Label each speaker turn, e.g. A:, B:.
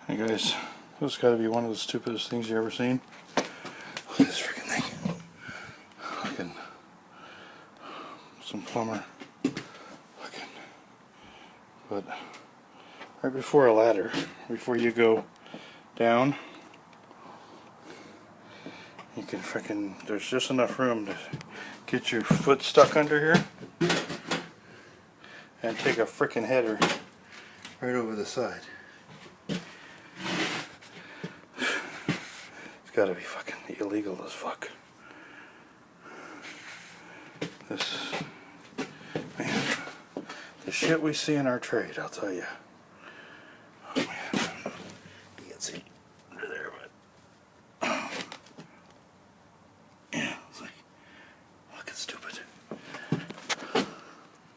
A: Hey guys, this has got to be one of the stupidest things you ever seen. Look at this freaking thing. Fucking some plumber. Fucking. But right before a ladder, before you go down, you can freaking. There's just enough room to get your foot stuck under here and take a freaking header right over the side. It's gotta be fucking illegal as fuck. This, man, the shit we see in our trade, I'll tell you.